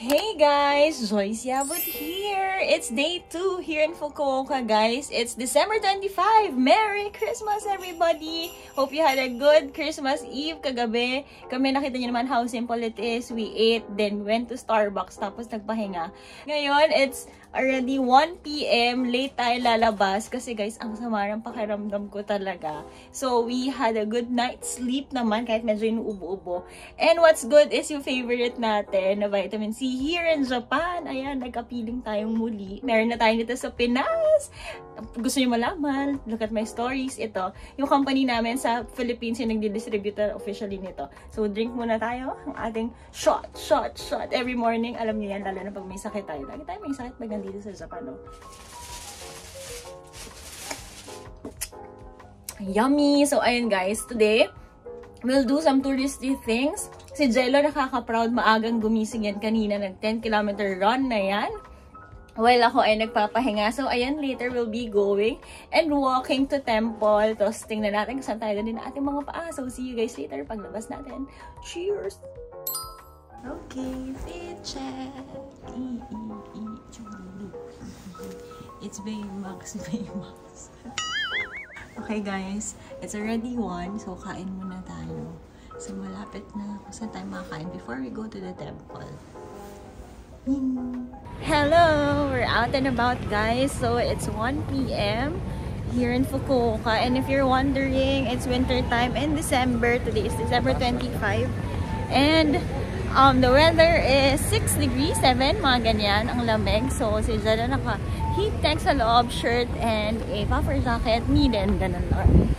Hey guys, Joyce Yabut here. It's day 2 here in Fukuoka, guys. It's December 25. Merry Christmas, everybody! Hope you had a good Christmas Eve kagabi. Kami nakita niyo naman how simple it is. We ate, then went to Starbucks, tapos nagpahinga. Ngayon, it's already 1 p.m. Late tayo lalabas kasi guys, ang sama ng pakiramdam ko talaga. So, we had a good night's sleep naman kahit medyo inuubo-ubo. And what's good is yung favorite natin na vitamin C here in Japan. Ayan, nagka-feeling tayong muli. Meron na tayo dito sa Pinas. Gusto niyo malaman? Look at my stories. Ito, yung company namin sa Philippines yung nagdi-distributor officially nito. So, drink muna tayo ang ating shot every morning. Alam niyo yan, lalo na pag may sakit tayo. Lagi tayo may sakit pag dito sa Japan, no? Yummy! So, ayun guys, today, we'll do some touristy things. Si Jello nakaka-proud, maagang gumising yan kanina, nag 10-kilometer run na yan. While ako ay nagpapahinga. So, ayan, later we'll be going and walking to temple. Tapos, tingnan natin kung saan tayo din na ating mga paa. So, see you guys later paglabas natin. Cheers! Okay, fit check. It's Baymax. Okay guys, it's already 1, so kain muna tayo. So malapit na kung saan tayo makakain before we go to the temple. Hello! We're out and about guys. So it's 1 p.m. here in Fukuoka. And if you're wondering, it's winter time in December. Today is December 25. And the weather is 6 degrees, 7, mga ganyan, ang lamig. So, si Jada naka-heat tech sa loob, shirt, and a puffer jacket. Me din, ganun lang.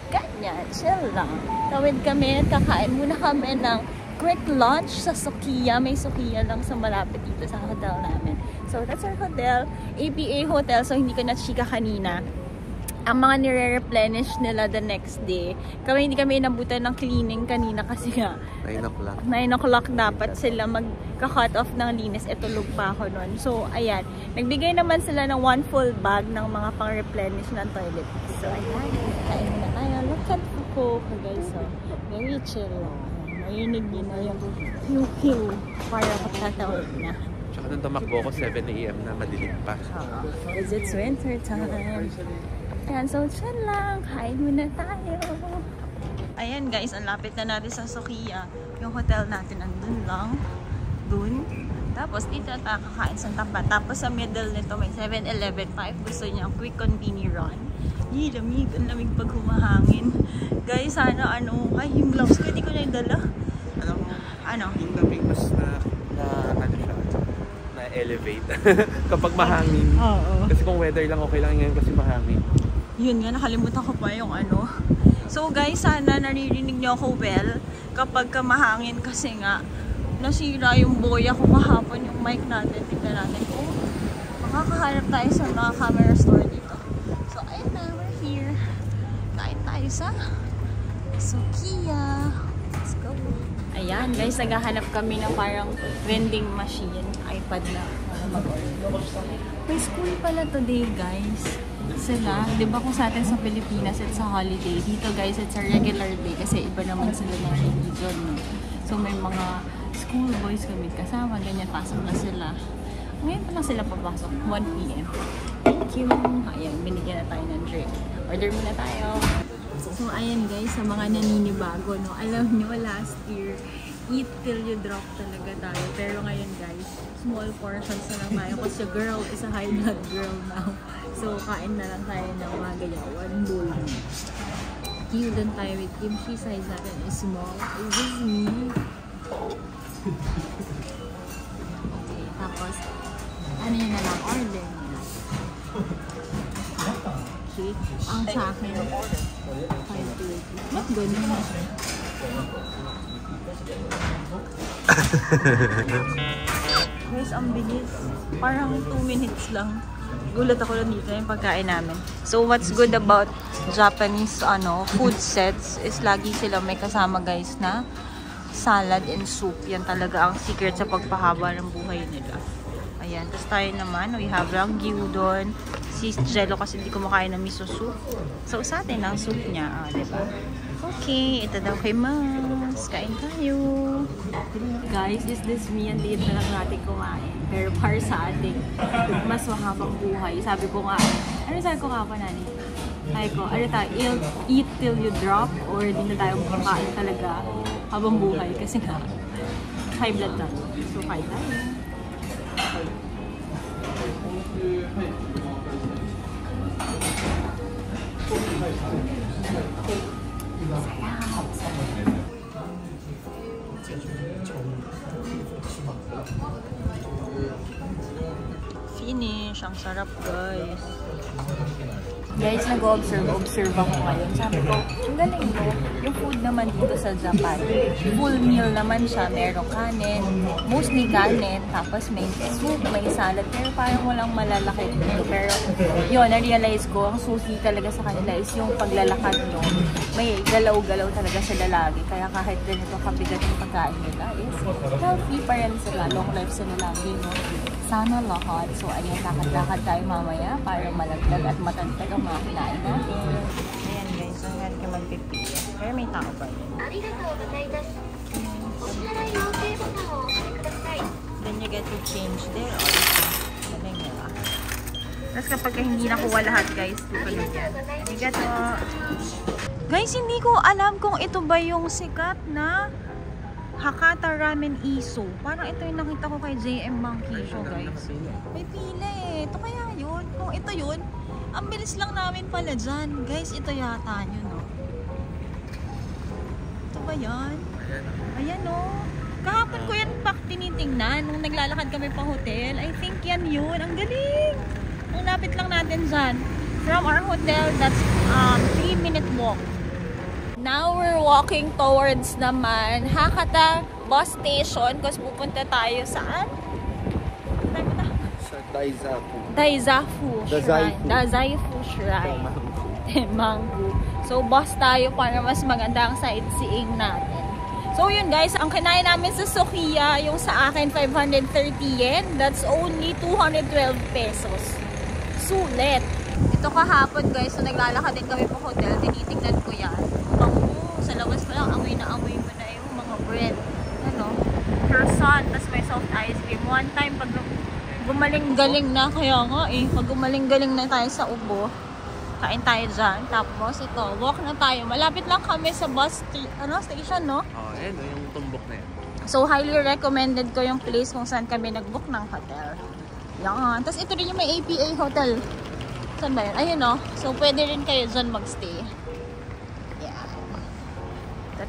Ganyan, chill lang. Tawid kami, kakain muna kami ng quick lunch sa Sukiya. May Sukiya lang sa malapit dito sa hotel namin. So, that's our hotel. APA Hotel, so hindi ko na-chika kanina. Ang mga nire-replenish nila the next day. Hindi kami inabutan ng cleaning kanina kasi nga 9 o'clock dapat sila magka-cut off ng linis. Tulog pa ako nun. So, ayan. Nagbigay naman sila ng 1 full bag ng mga pang-replenish ng toilet. So, ayan. Kain na tayo. Look at Fukuoka, guys. So, very chill. Marinig din na yung pew-pew. Para magtatawid na. Tsaka nung tumakbo ko, 7 a.m. na madilim pa. Because it's winter time. Ayan, so chill lang. Kain muna tayo. Ayan guys, ang lapit na natin sa Sukiya. Yung hotel natin andun lang. Dun. Tapos dito tayo kakain sa tapat. Tapos sa middle nito may 7-Eleven. 5 gusto niya quick convenient run. Lamig. Ang lamig pag humahangin. Guys, sana ay yung gloves ko hindi ko na yung dala. Yung lamig mas na elevate kapag mahangin. Kasi kung weather lang okay lang ngayon kasi mahangin. Yun nga, nakalimutan ko pa yung So guys, sana naririnig nyo ako well kapag mahangin kasi nga nasira yung boya ko kahapon yung mic natin. Tignan natin kung makakaharap tayo sa mga camera store dito. So ayun na, we're here. Kain tayo sa Sukiya. Let's go. Ayan guys, naghahanap kami ng parang vending machine. iPad na mag-order. May school pala today guys. Sila, di ba kung sa atin sa Pilipinas it's a holiday. Dito guys, it's a regular day kasi iba naman sila ng religion. So may mga school boys kami kasama, ganyan, pasok na sila. Ngayon pa lang sila papasok, 1 p.m. Thank you! Ayan, binigyan na tayo ng drink. Order muna tayo. So ayan guys, sa mga naninibago, no? Alam nyo, last year, eat till you drop talaga tayo. Pero ngayon guys, small portions na lang tayo kasi girl is a high blood girl now. So, kain na lang tayo ng mga ganyan. 1 bowl. Doon tayo with kimchi. Size natin is small. Is this me? Okay, tapos, ano yun na lang? Order nila. Okay. Ang sa akin, 520. Ba't ganun? Guys, ang bilis. Parang 2 minutes lang. Gulat ako lang dito yung pagkain namin. So, what's good about Japanese food sets is lagi sila may kasama guys na salad and soup. Yan talaga ang secret sa pagpahaba ng buhay nila. Ayan. Tapos tayo naman, we have lang gyudon. Si Jello kasi hindi kumakain ng miso soup. So, sa atin ang soup niya. Diba? So, Okay, ito daw kay Mas. Kain tayo. Guys, is this me? Ang liit na lang natin kumain. Pero para sa ating mas mahabang buhay. Sabi ko nga, ano sabi ko nga pa, Nani? Sabi ko, ano tayo, eat till you drop or di na tayo kumakain talaga habang buhay. Kasi nga, high blood tayo. So, kain tayo. Finish. Ang sarap, guys. Guys, nag-observe ako ngayon. Sabi ko, ang galing mo. Yung food naman dito sa Japan, full meal naman siya. Merong kanin, mostly kanin, tapos may soup, may salad. Pero parang walang malalaki dito. Pero yun, na-realize ko, ang susi talaga sa kanila is yung paglalakad nyo. May galaw-galaw talaga sila lagi. Kaya kahit ganito kabigat yung pagkain nila is healthy pa rin sila. Long life sila lagi, no? Sana lahat. So, ayan, lakad-lakad tayo mamaya para malaglag at matantag ang mga kinain natin. Ayan guys, so hindi ka magpipili. Pero may tao pa rin. Then you get to change there. Galing nila. Tapos kapag hindi nakuha lahat guys, tutuloy yan. Arigato! Guys, hindi ko alam kung ito ba yung sikat na Hakata Ramen Iso. Parang ito yung nakita ko kay JM Monkey Show, guys. May pila eh. Ito kaya yun? Kung ito yun, ang bilis lang namin pala dyan. Guys, ito yata yun, no? Ito ba yan? Ayan, no? Kahapon ko yan pa tinitingnan nung naglalakad kami pang hotel. I think yan yun. Ang galing! Ang lapit lang natin dyan. From our hotel, that's 3-minute walk. Now we're walking towards naman Hakata bus station kasi pupunta tayo saan? Sa Daizafu. Daizafu Shrine. Daizafu Shrine. Mangu. So bus tayo para mas maganda ang sightseeing natin. So yun guys, ang kinain namin sa Sukiya, yung sa akin 530 yen. That's only 212 pesos. Sulit. Ito kahapon guys, so naglalakad din kami po hotel, tinitingnan ko yan. Sa labas pa lang, amoy na yung mga bread. Ano? Croissant, tas may soft ice cream. One time, pag gumaling-galing na, kaya nga eh, pag gumaling-galing na tayo sa Ubo, kain tayo dyan. Tapos ito, walk na tayo. Malapit lang kami sa bus station, no? Oo, yun, yung tumbok na yan. So, highly recommended ko yung place kung saan kami nag-book ng hotel. Yan. Tapos ito rin yung may APA hotel. Saan ba yun? Ayun, no? So, pwede rin kayo dyan magstay.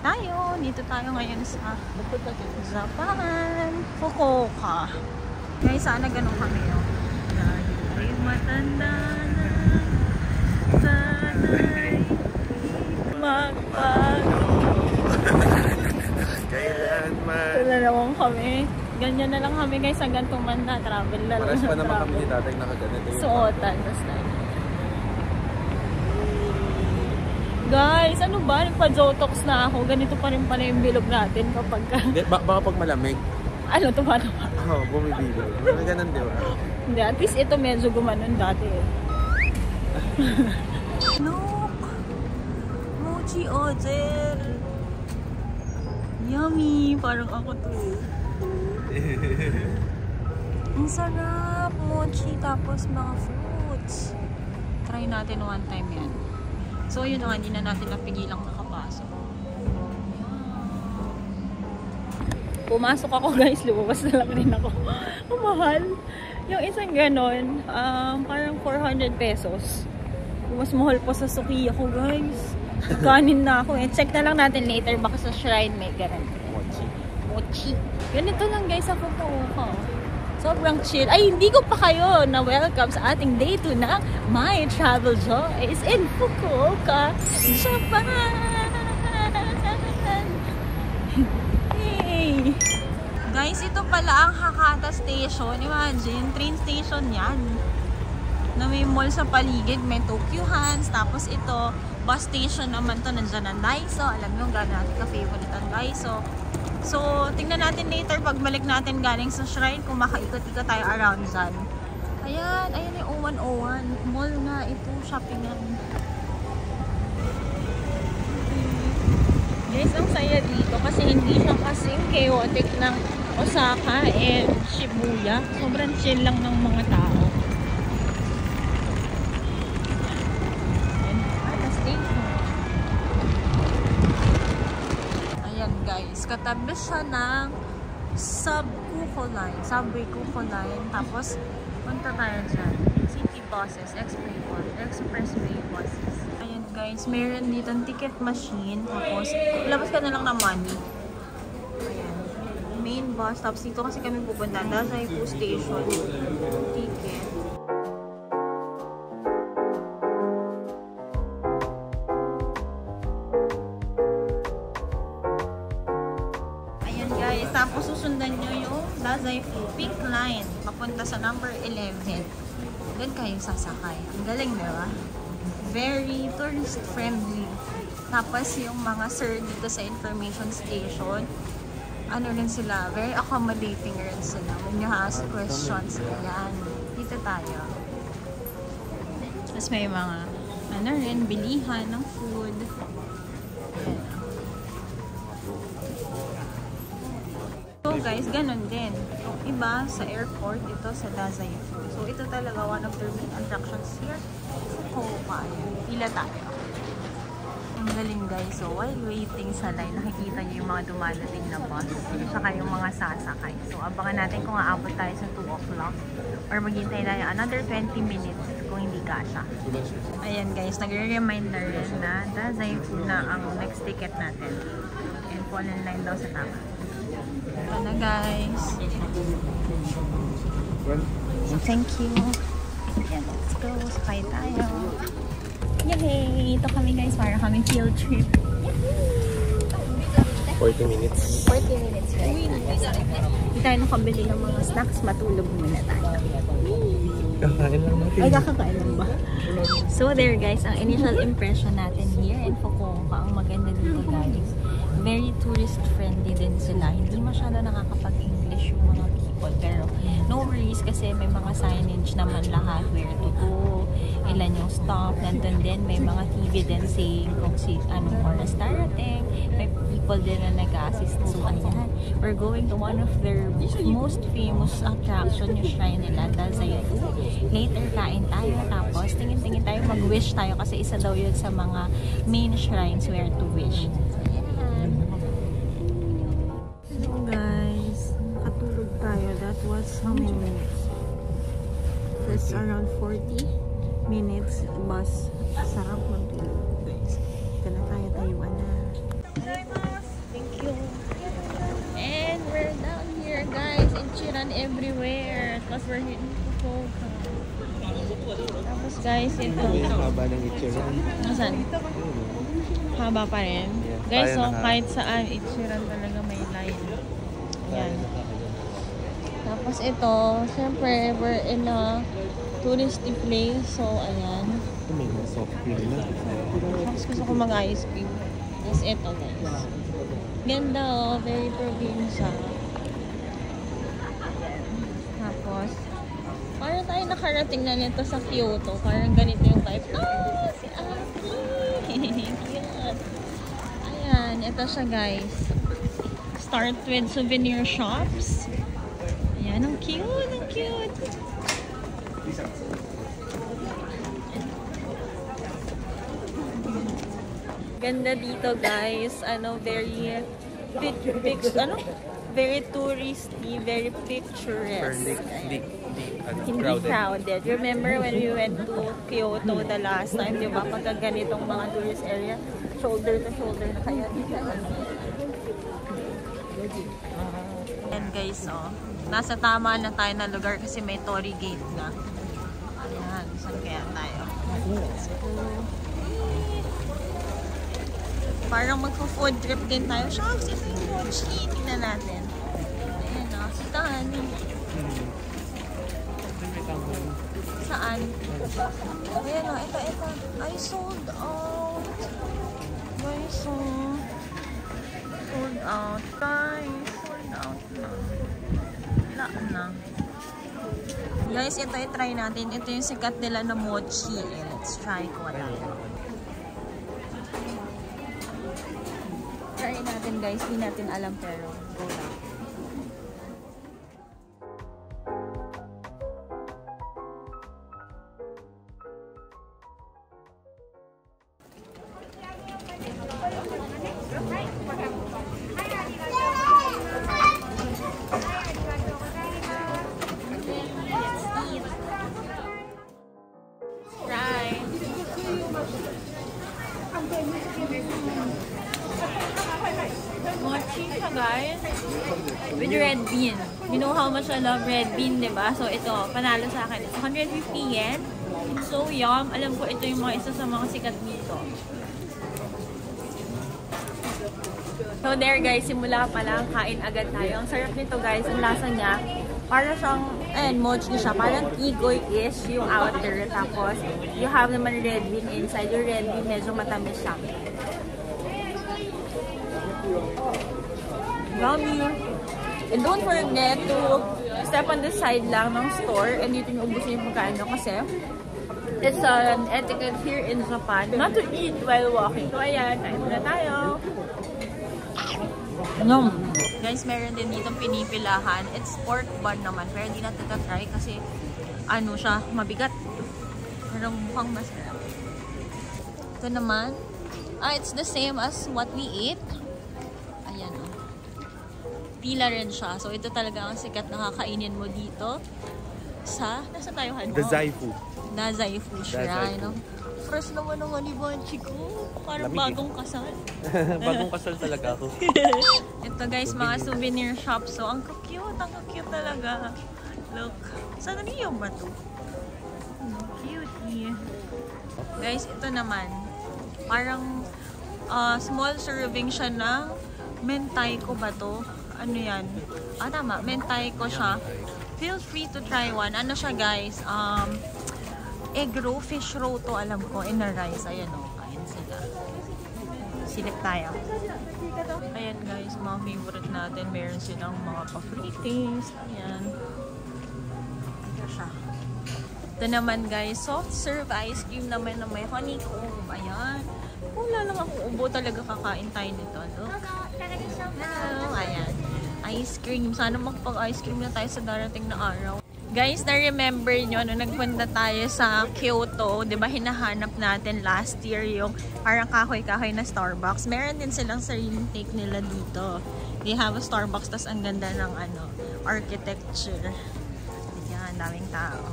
Tayo. Dito tayo ngayon sa Japan, Fukuoka. Ngayon sana ganun kami yun. Ay matanda na sana'y magbago. Kailanman. Wala naman kami. Ganyan na lang kami guys hanggang tumanda. Travel na lang. Paras pa naman kami ni tatay nakaganito. Suotan. Guys, ano ba? Nagpa-Jotox na ako. Ganito pa rin pala yung bilog natin kapag... Baka pag malamig. Ano, tumano ba? Oo, bumibilog. May ganun, di ba? Hindi, at least ito medyo gumanon dati eh. Look! Mochi ozel! Yummy! Parang ako to. Ang sarap! Mochi tapos mga fruits. Try natin one time yan. So yun nga, hindi na natin napigilang nakapasok. Pumasok ako guys, lumabas na lang rin ako. Ang mahal. Yung isang ganon, parang 400 pesos. Mas mahal pa sa Sukiya ko guys. Kanin na ako eh. Check na lang natin later, baka sa Shrine may guarantee. Mochi. Ganito lang guys sa Fukuoka. Sobrang chill. Ay, hindi ko pa kayo na welcome sa ating day 2 na My Travel Joy is in Fukuoka, Japan. Hey. Guys, ito pala ang Hakata Station. Imagine, train station yan. Na may mall sa paligid, may Tokyo Hands. Tapos ito, bus station naman to. Nandiyan ang Daiso. Alam nyo, gano'n natin ka-favorite ang Daiso. So, tingnan natin later pag balik natin galing sa Shrine kung makaikot-ikot tayo around dyan. Ayan, ayan yung 0101. Mall nga ito, shoppingan. Guys, ang saya dito kasi hindi siya kasing chaotic ng Osaka and Shibuya. Sobrang chill lang ng mga tao. Ayan guys, katabi siya ng Subway Kuko Line. Tapos, punta tayo dyan. City buses, expressway buses. Ayan guys, meron dito ang ticket machine. Tapos, labas ka na lang ng money. Ayan. Main bus. Tapos dito kasi kami pupunta. Dazaifu Station. Ticket. Ayan guys. Tapos susundan nyo yung Dazaifu Pink Line. Papunta sa number 11. Doon kayo sasakay. Ang galing, diba? Very tourist friendly. Tapos yung mga sir dito sa information station, ano rin sila, very accommodating rin sila. When you ask questions, ayan, dito tayo. Tapos may mga, ano rin, bilihan ng food. Ayan. So guys, ganun din. Yung iba sa airport, ito sa Dazaifu. So ito talaga one of their main attractions here. Fukuoka. Pila tayo. Ang galing guys. So while waiting sa line, nakikita niyo yung mga dumadating na bus. Saka yung mga sasakay. So abangan natin kung aabot tayo sa 2 o'clock. Or maghintay tayo another 20 minutes kung hindi kasha. Ayan guys, nagre-remind na rin na Dazaifu na ang next ticket natin. And fall in line daw sa tama. Ito na guys. So thank you. Ayan, let's go. Sakay tayo. Yay! Ito kami guys, para kami field trip. 40 minutes. 40 minutes guys. Hindi tayo nakabili ng mga snacks, matulog muna tayo. Kakain lang natin. Ay, kakakain lang ba? So there guys, ang initial impression natin here in Fukuoka, ang maganda dito guys. Very tourist friendly din sila. Hindi masyado nakakapag-English yung mga people. Pero no worries kasi may mga signage naman lahat. Where to go, ilan yung stop. Nandun din, may mga TV din saying kung anong oras darating. May people din na nag-assist. So ayan, we're going to one of their most famous attraction, yung shrine nila, Dazaifu. Later, kain tayo. Tapos, tingin-tingin tayo, mag-wish tayo kasi isa daw yun sa mga main shrines where to wish. That was how many minutes? That's around 40 minutes bus. Sarap magtulog guys. Ito na tayo, Taiwan na. Thank you. And we're down here guys. Ichiran everywhere. Because we're here in Fukuoka. Tapos guys, ito. Haba ng Ichiran. Nasaan? Haba pa rin. Guys, so kahit saan, Ichiran talaga may line. Ayan. Tapos ito, syempre, we're in a touristy place. So, ayan. Ito may mga soft cream na. Tapos gusto ko mag-ice cream. Tapos ito, guys. Ganda, oh. Very provincial. Tapos, parang tayo nakarating na nito sa Kyoto. Parang ganito yung vibe. Ah! Si Aki! Cute! Ayan, ito siya, guys. Start with souvenir shops. Ayan, ang cute, ang cute. Ganda dito guys. Ano, very very touristy, very picturesque. Hindi crowded. Remember when we went to Kyoto the last time, di ba? Pagka ganitong mga tourist area, shoulder to shoulder na kayo. And guys, oh, nasa tama na tayo na lugar kasi may Torii Gate na. Ayan, saan kaya tayo? Parang magpo-food trip din tayo. Shucks, ito yung mochi. Tingnan natin. Ayan, oh, sitahan. Saan? Ayan, oh, ito. Ay, sold out. Guys, oh. Sold out. Guys, sold out na. Wala na. Guys, ito i-try natin. Ito yung sikat nila na mochi. Let's try ko tayo. Try guys, hindi natin alam pero go lang. Mochi siya guys, with red bean. You know how much I love red bean, diba? So ito, panalo sa akin. It's 150 yen. It's so yum. Alam ko ito yung mga isa sa mga sikat dito. So there guys, simula pa lang, kain agad tayo. Ang sarap nito guys, ang lasa niya. Para siyang, mochi siya. Parang igoy-ish yung outer. Tapos, you have naman red bean inside. Yung red bean medyo matamis siya. Yummy! And don't forget to step on the side lang ng store and dito yung ubusin yung pagkain nyo kasi it's an etiquette here in Japan not to eat while walking. So ayan, kain muna tayo. Guys, meron din ditong pinipilahan. It's pork bun naman pero hindi natin try kasi ano siya, mabigat. Pero mukhang masarap. Ito naman, it's the same as what we ate. Ayan o. Pila rin siya. So, ito talaga ang sikat na kakainin mo dito sa, nasa tayo Hanmo? Dazaifu. Dazaifu Shrine. No? Fresh naman naman ni Banchi ko. Parang bagong kasal. Bagong kasal talaga ako. Ito guys, mga souvenir shop. So, ang cute. Ang cute talaga. Look. Sana niyo ba ito? Cute. Guys, ito naman. Parang small serving siya ng mentaiko ba to? Ano yan? Tama. Mentaiko siya. Feel free to try one. Ano siya guys? Egg roll, fish roll to alam ko. In a rice. Ayan o. Kain sila. Silip tayo. Ayan guys, mga favorite natin. Meron silang mga pa-frittings. Ayan. Ito siya. Ito naman guys, soft serve ice cream naman na may honeycomb. Ayan. Wala lang ako ubo talaga kakain tayo nito. Look. Hello. Ayan. Ice cream. Sana magpag-ice cream na tayo sa darating na araw. Guys, na-remember nyo, nung nagpunta tayo sa Kyoto, di ba hinahanap natin last year yung parang kahoy-kahoy na Starbucks. Meron din silang sariling take nila dito. They have a Starbucks, tas ang ganda ng architecture. Ayan, daming tao.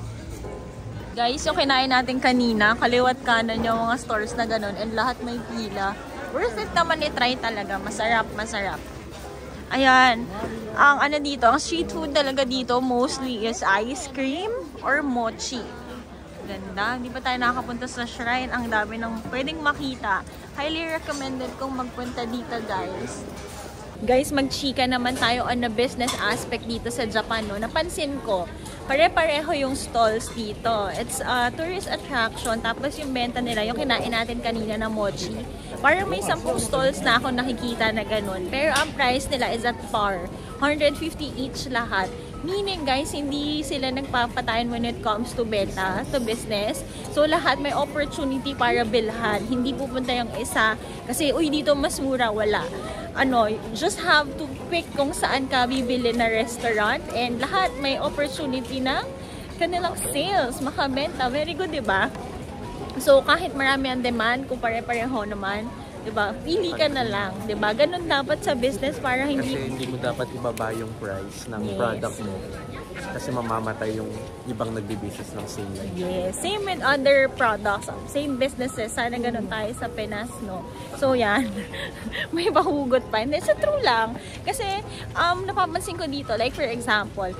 Guys, yung kinain natin kanina, kaliwat kanan yung mga stores na ganun, and lahat may pila. Worth it naman i-try talaga. Masarap, masarap. Ayan. Ang dito, ang street food talaga dito mostly is ice cream or mochi. Ganda. Hindi pa tayo nakakapunta sa shrine. Ang dami ng pwedeng makita. Highly recommended kung magpunta dito, guys. Guys, mag-chika naman tayo on the business aspect dito sa Japan, no? Napansin ko, pare-pareho yung stalls dito. It's a tourist attraction. Tapos yung benta nila, yung kinain natin kanina na mochi. Parang may 10 stalls na ako nakikita na ganun. Pero ang price nila is at par. 150 each lahat. Meaning guys, hindi sila nagpapatayan when it comes to benta, to business. So lahat may opportunity para bilhan. Hindi pupunta yung isa kasi uy dito mas mura, wala. Just have to pick kung saan ka bibili na restaurant and lahat may opportunity na kanilang sales, makabenta. Very good, diba? So kahit marami ang demand, kung pare-pareho naman, diba? Pili ka na lang, diba? Ganun dapat sa business para hindi... Kasi hindi mo dapat ibaba yung price ng product mo. Kasi mamamatay yung ibang nagbi-business ng same line. Yes. Same with other products. Same businesses. Sana ganun tayo sa Pinas, no? So, yan. May pahugot pa. Hindi, sa true lang. Kasi, napapansin ko dito, like for example,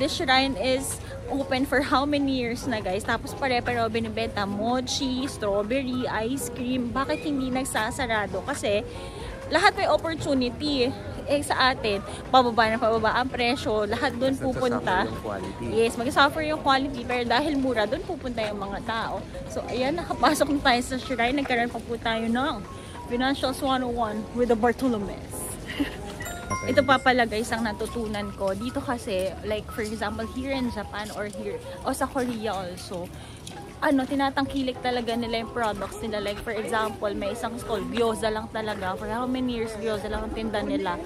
this shrine is open for how many years na guys? Tapos pare-pareho binibenta mochi, strawberry, ice cream. Bakit hindi nagsasarado? Kasi lahat may opportunity. Sa atin, pababa na pababa ang presyo. Lahat doon pupunta. Yes, mag-suffer yung quality. Pero dahil mura, doon pupunta yung mga tao. So, ayan, nakapasok na tayo sa shrine. Nagkaroon pa po tayo ng Financials 101 with the Bartolomes. Ito pa pala guys ang natutunan ko. Dito kasi, like for example, here in Japan or here, o sa Korea also, tinatangkilik talaga nila yung products nila. Like, for example, may isang stall, gyoza lang talaga. For how many years, gyoza lang ang tinda nila.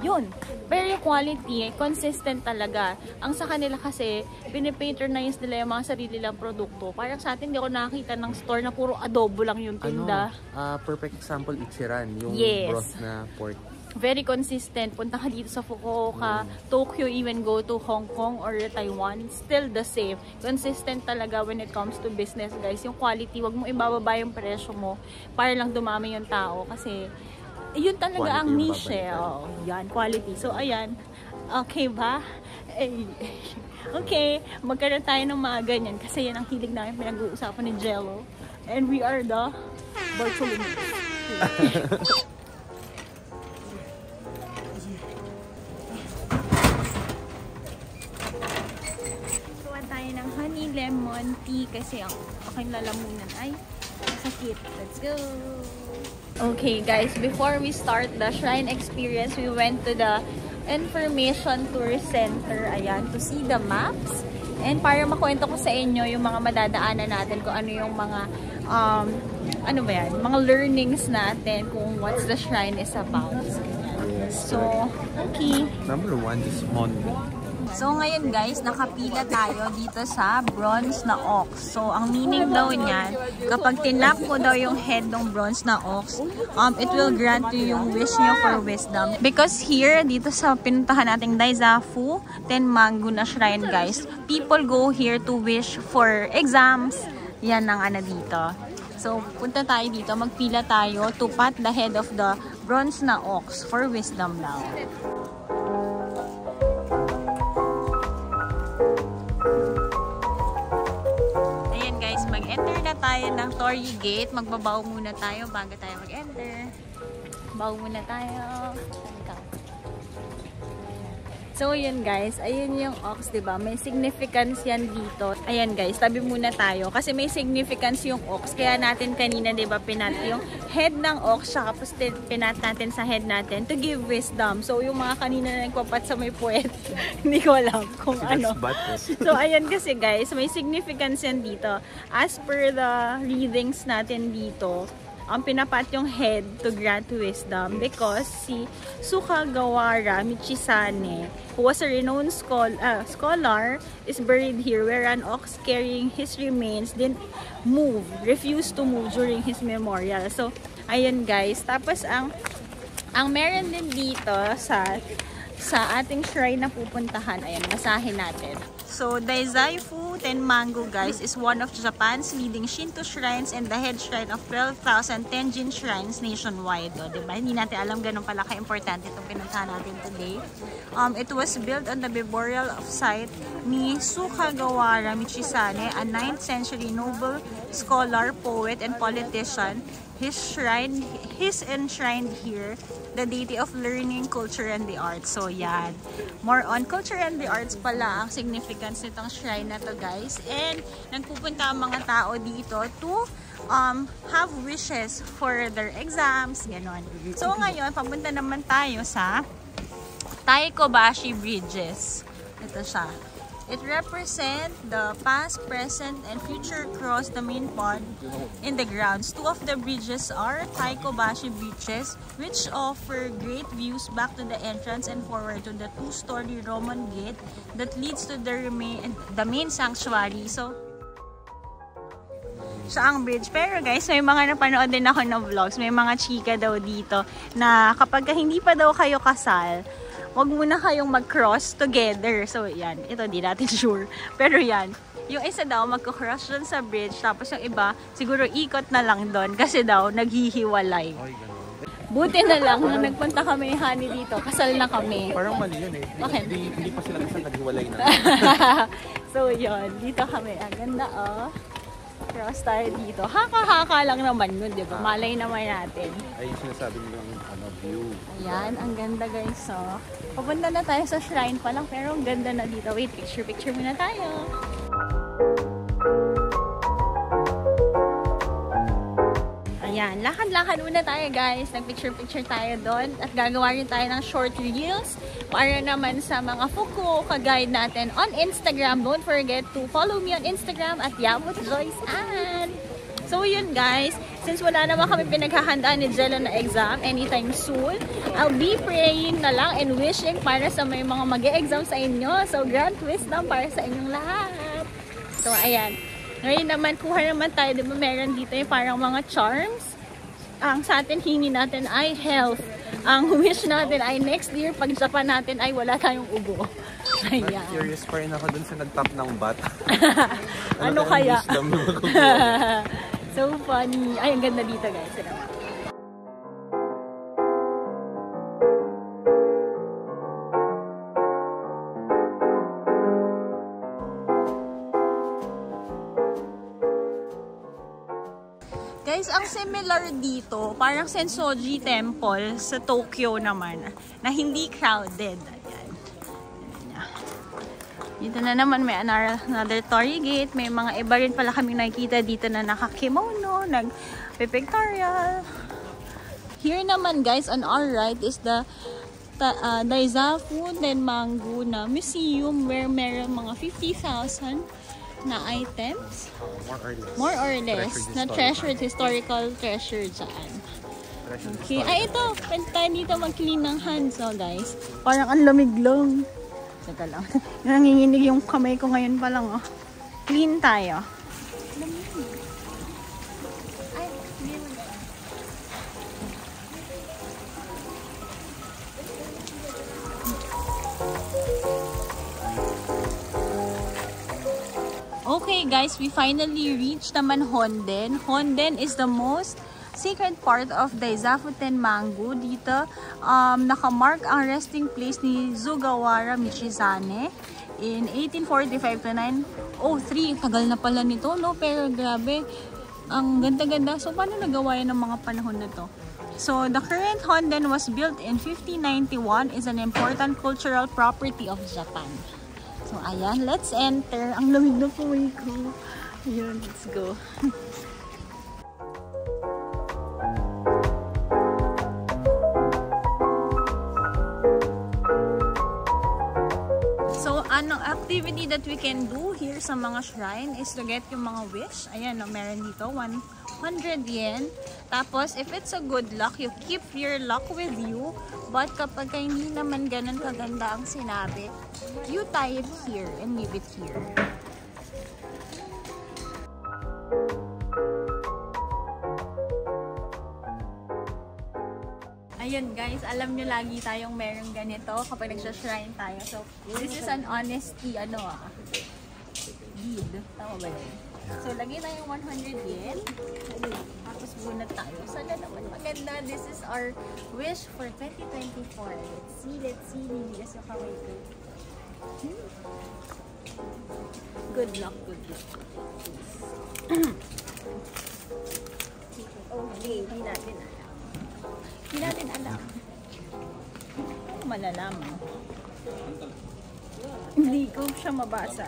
Yun. Very quality, consistent talaga. Ang sa kanila kasi, pinipatronize nila yung mga sarili lang produkto. Parang sa atin, hindi ako nakakita ng store na puro adobo lang yung tinda. Perfect example, Ichiran. Yung broth na pork. Very consistent. Punta ka dito sa Fukuoka, Tokyo, even go to Hong Kong or Taiwan, still the same. Consistent talaga when it comes to business, guys. Yung quality, wag mo ibababa yung presyo mo para lang dumami yung tao. Kasi, yun talaga quality ang niche. Yan, quality. So, ayan. Okay ba? Okay. Magkaroon tayo ng mga ganyan. Kasi yan ang hilig namin pinag-uusapan ni Jello. And we are the Bartolomé. Ng honey lemon tea kasi ang aking lalamunan ay masakit. Let's go! Okay guys, before we start the shrine experience, we went to the information tour center, ayan, to see the maps and para makwento ko sa inyo yung mga madadaanan natin, kung ano yung mga ano ba yan, mga learnings natin kung what's the shrine is about. So, okay. Number 1 is Monday. So, ngayon guys, nakapila tayo dito sa bronze na ox. So, ang meaning daw niyan, kapag tinap mo daw yung head ng bronze na ox, it will grant you yung wish nyo for wisdom. Because here, dito sa pinuntahan nating Daizafu Tenmangu na shrine guys, people go here to wish for exams. Yan ang dito. So, punta tayo dito, magpila tayo to pat the head of the bronze na ox for wisdom daw. Mag-enter na tayo ng Torii Gate. Magbabaw muna tayo bago tayo mag-enter. Baw muna tayo. So, yun guys. Ayun yung ox, diba? May significance yan dito. Ayan guys, tabi muna tayo. Kasi may significance yung ox. Kaya natin kanina, diba, pinat yung head ng ox. Saka pinat natin sa head natin to give wisdom. So, yung mga kanina na nagpapat sa may puwet, hindi ko alam kung ano. So, ayan kasi guys, may significance yan dito. As per the readings natin dito, ang pinapat yung head to grant wisdom because si Sukagawara Michisane, who was a renowned scholar, is buried here where an ox carrying his remains didn't move, refused to move during his memorial. So, ayun guys. Tapos, ang meron din dito sa ating shrine na pupuntahan, ayan, basahin natin. So, Daizafu Tenmangu, guys, is one of Japan's leading Shinto shrines and the head shrine of 12,000 Tenjin shrines nationwide. O, diba? Hindi natin alam ganun pala ka-importante itong pinuntahan natin today. It was built on the memorial site ni Sukagawara Michisane, a 9th century noble scholar, poet, and politician. His enshrined here the deity of learning, culture, and the arts. So, yan. More on culture and the arts pala ang significance nitong shrine na to, guys. And, nagpupunta ang mga tao dito to have wishes for their exams, gano'n. So, ngayon, papunta naman tayo sa Taikobashi Bridges. Ito siya. It represents the past, present, and future across the main pond in the grounds. Two of the bridges are Taikobashi Bridges, which offer great views back to the entrance and forward to the two-story Roman gate that leads to the main sanctuary. So, siya ang bridge. Pero guys, may mga napanood din ako na vlogs. May mga chika daw dito na kapag hindi pa daw kayo kasal, wag muna kayong mag-cross together. So, yan. Ito, di natin sure. Pero yan. Yung isa daw, magko-cross dun sa bridge. Tapos yung iba, siguro ikot na lang dun. Kasi daw, naghihiwalay. Buti na lang na nagpunta kami honey dito. Kasal na kami. Parang mali yun eh. Okay. Hindi pa sila kasal, naghiwalay na. So, yun. Dito kami. Ang ganda, oh. Cross tayo dito. Haka-haka lang naman yun, di ba? Malay naman natin. Ay, sinasabi nyo yung view. Ayan, ang ganda guys. So, papunta na tayo sa shrine pa lang, pero ang ganda na dito. Wait, picture muna tayo. Ayan, lakad-lakad muna tayo guys. Nag-picture-picture tayo doon. At gagawa rin tayo ng short reels para naman sa mga Fukuoka guide natin on Instagram. Don't forget to follow me on Instagram at Yabut Joyce Ann. So yun guys, since wala naman kami pinaghahandaan ni Jello na exam anytime soon, I'll be praying na lang and wishing para sa may mga mag-e-exam sa inyo. So grand wisdom para sa inyong lahat. So ayan. Ngayon naman, kuha naman tayo, di ba meron dito yung parang mga charms. Ang sa atin, hingi natin ay health. Ang wish natin ay next year, pag Japan natin ay wala tayong ubo. Ayan. Curious pa rin ako dun sa nagtap ng bat. Ano kaya? So funny. Ay, ang ganda dito guys. Guys, ang similar dito, parang Sensoji Temple sa Tokyo naman, na hindi crowded. Ayan. Dito na naman may another Torii Gate. May mga iba rin pala kami nakikita dito na nakakimono, nagpipictorial. Here naman guys, on our right is the Daizafu Tenmangu Museum where meron mga 50,000 na items. More or less. Na treasured, historical treasure dyan. Okay. Ay, ito. Pwede tayo dito mag-clean ng hands, oh, guys. Parang ang lamig lang. Saka lang. Nanginginig yung kamay ko ngayon pa lang, oh. Clean tayo. Ay, hindi mo na. Okay guys, we finally reached naman Honden. Honden is the most sacred part of Daizafu Tenmangu. Dito, nakamark ang resting place ni Sugawara Michizane in 1845 to 903. Tagal na pala nito, no? Pero grabe, ang ganda-ganda. So, paano nagawa yan ng mga panahon na to? So, the current Honden was built in 1591, is an important cultural property of Japan. So, ayan. Let's enter. Ang lamig na po ko. Ayan, let's go. So, anong activity that we can do here sa mga shrine is to get yung mga wish. Ayan, no, meron dito. 100 yen. Tapos, if it's a good luck, you keep your luck with you. But kapag hindi naman ganun kaganda ang sinabi, you tie it here and leave it here. Ayun guys, alam nyo lagi tayong merong ganito kapag nagsha-shrine tayo. So, this is an honesty, deed. Tama ba yun? So, lagay tayong 100 yen. Tapos bunat tayo. Sana naman maganda. This is our wish for 2024. Let's see. Niligas yung kamay ko. Good luck. Okay, hindi natin alam. Malalaman. Hindi ko siya mabasa.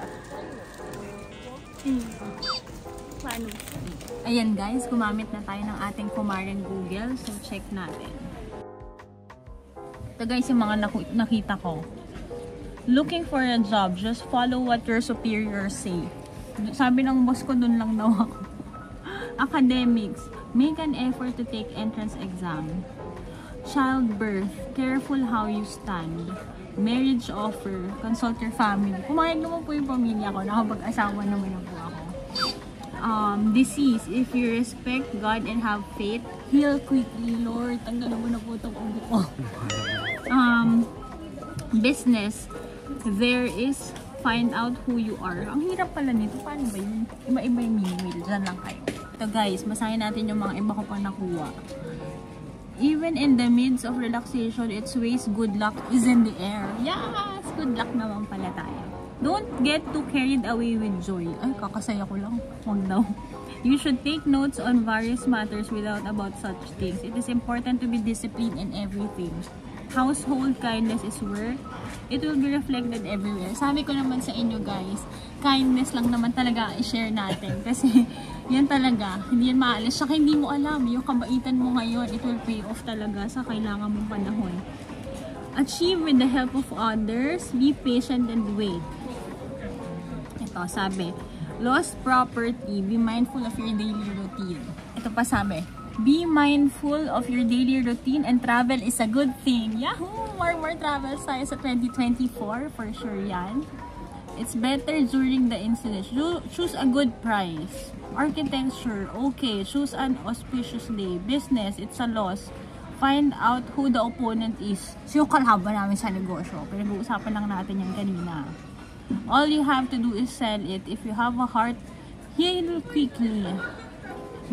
Paano? Ayan guys, gumamit na tayo ng ating kumaring Google. So, check natin. Ito guys, yung mga nakita ko. Looking for a job, just follow what your superiors say. Sabi ng boss ko, dun lang daw ako. Academics, make an effort to take entrance exam. Childbirth, careful how you stand. Marriage offer, consult your family. Kumayag naman po yung pamilya ko, nakapag-asawa naman na po ako. Disease, if you respect God and have faith, heal quickly, Lord. Tanggalan mo na po itong ubo ko. Business, there is find out who you are. Ang hirap pala nito. Paano ba yun? Iba-iba yung meaning. Diyan lang kayo. Ito guys, masahin natin yung mga iba ko pa nakuha. Even in the midst of relaxation, its ways good luck is in the air. Yes! Good luck naman pala tayo. Don't get too carried away with joy. Ay, kakasaya ko lang. Huwag daw. You should take notes on various matters without about such things. It is important to be disciplined in everything. household kindness is work, it will be reflected everywhere. Sabi ko naman sa inyo guys, kindness lang naman talaga i-share natin. Kasi yan talaga, hindi yan maalis. Saka hindi mo alam, yung kabaitan mo ngayon, it will pay off talaga sa kailangan mong panahon. Achieve with the help of others, be patient and wait. Ito, sabi, lost property, be mindful of your daily routine. Ito pa sabi, be mindful of your daily routine and travel is a good thing. Yahoo! More travels tayo sa 2024, for sure yan. It's better during the incident. Choose a good price. Architecture, okay. Choose an auspicious day. Business, it's a loss. Find out who the opponent is. So, yung kalaban namin sa negosyo. Pinag-uusapan lang natin yan kanina. All you have to do is sell it. If you have a heart, heal quickly.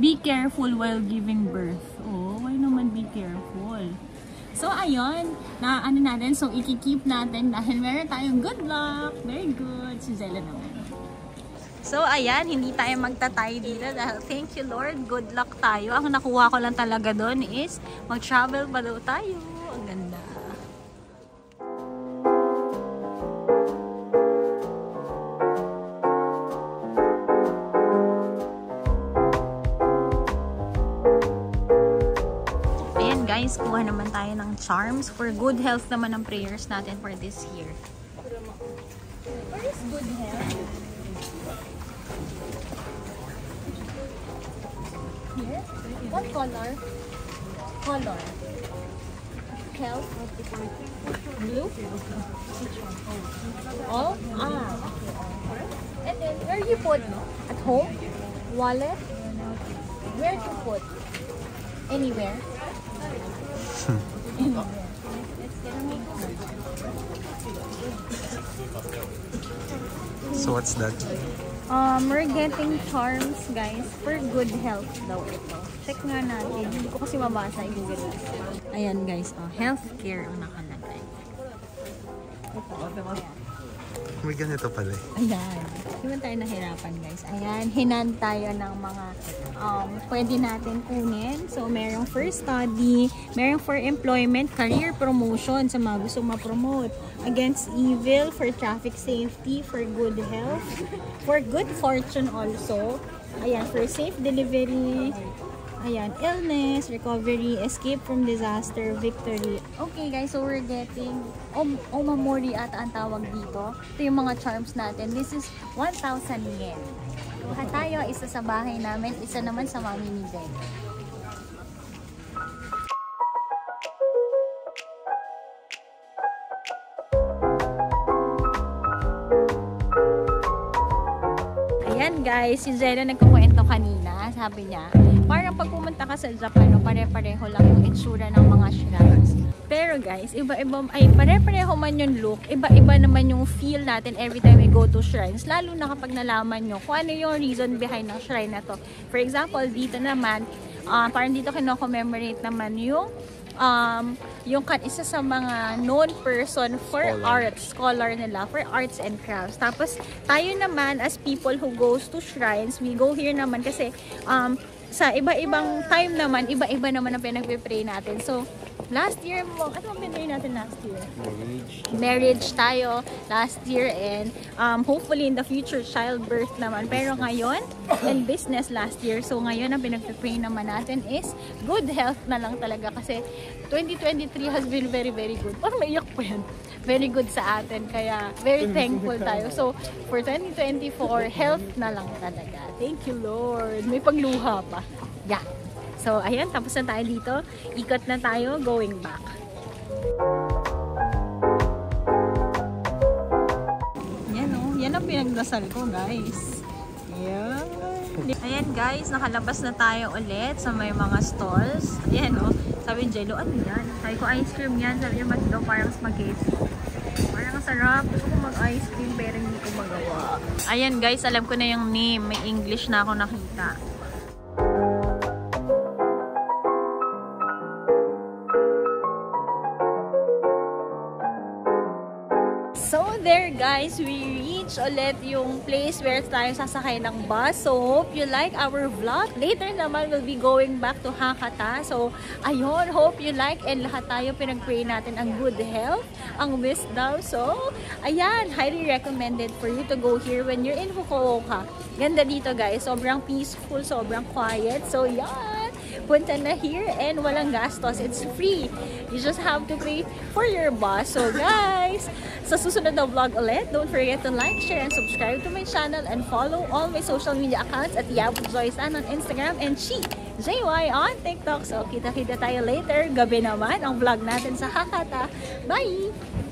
Be careful while giving birth. Oh, why naman be careful? So, ayun. Na ano natin. So, ikikeep natin dahil meron tayong good luck. Very good. Si Zella naman. So, ayan, hindi tayo magtatay dito dahil thank you Lord, good luck tayo. Ang nakuha ko lang talaga doon is mag-travel pa daw tayo. Ang ganda. Ayan guys, kuha naman tayo ng charms. For good health naman ang prayers natin for this year. Where is good health? Here? What color? Color. Health. Blue? All? Ah. And then, where you put? At home? Wallet? Where to put? Anywhere? Anywhere. So what's that? We're getting charms, guys, for good health daw ito. Check nga natin. Hindi ko kasi mabasa yung Google. Ayan, guys. Oh, healthcare ang nakalagay. Ito. Ayan. May ganito pala eh. Ayan. Hindi man tayo nahirapan, guys. Ayan. Hinan tayo ng mga pwede natin kunin. So, merong for study, merong for employment, career promotion sa mga gusto ma-promote. Against evil, for traffic safety, for good health, for good fortune also. Ayan, for safe delivery. Ayan, illness, recovery, escape from disaster, victory. Okay guys, so we're getting Omamori ata ang tawag dito. Ito yung mga charms natin. This is 1,000 yen. Kuha tayo, isa sa bahay namin, isa naman sa mami ni Ben. Ayan guys, si Zena nagkukwento kanina, sabi niya, parang pag pumunta ka sa Japan, no, pare-pareho lang yung itsura ng mga shrines. Pero guys, iba-iba, ay pare-pareho man yung look, iba-iba naman yung feel natin every time we go to shrines. Lalo na kapag nalaman nyo kung ano yung reason behind ng shrine na to. For example, dito naman, parang dito kino-commemorate naman yung isa sa mga known person for arts, scholar nila, for arts and crafts. Tapos, tayo naman, as people who goes to shrines, we go here naman kasi, sa iba-ibang time naman, iba-iba naman ang pinagpipray natin. So, last year, ano ang pinray natin last year? Marriage tayo last year and hopefully in the future, childbirth naman. Pero ngayon, and business last year. So ngayon, ang pinagpipray naman natin is good health na lang talaga kasi 2023 has been very, very good. Parang maiyak pa yan. Very good sa atin. Kaya very thankful tayo. So for 2024, health na lang talaga. Thank you, Lord. May pagluha pa. Yeah. So, ayan, tapos na tayo dito. Ikot na tayo, going back. Yan o. Yan ang pinagdasal ko, guys. Yan. Ayan, guys. Nakalabas na tayo ulit sa may mga stalls. Ayan o. Sabi ni Jello, ano yan? Sabi ko, ice cream yan. Sabi niya, mas daw parang spaghetti. Parang sarap. Gusto ko mag-ice cream pero hindi ko magawa. Ayan, guys. Alam ko na yung name. May English na ako nakita. So there guys, we reach ulit yung place where tayo sasakay ng bus. So, hope you like our vlog. Later naman, we'll be going back to Hakata. So, ayun, hope you like and lahat tayo pinag-pray natin ang good health, ang wisdom. So, ayan, highly recommended for you to go here when you're in Fukuoka. Ganda dito guys, sobrang peaceful, sobrang quiet. So, yan, punta na here and walang gastos. It's free. You just have to pay for your bus. So guys, sa susunod na vlog ulit, don't forget to like, share, and subscribe to my channel and follow all my social media accounts at Yabut Joysan on Instagram and She JY on TikTok. So kita-kita tayo later. Gabi naman ang vlog natin sa Hakata. Bye!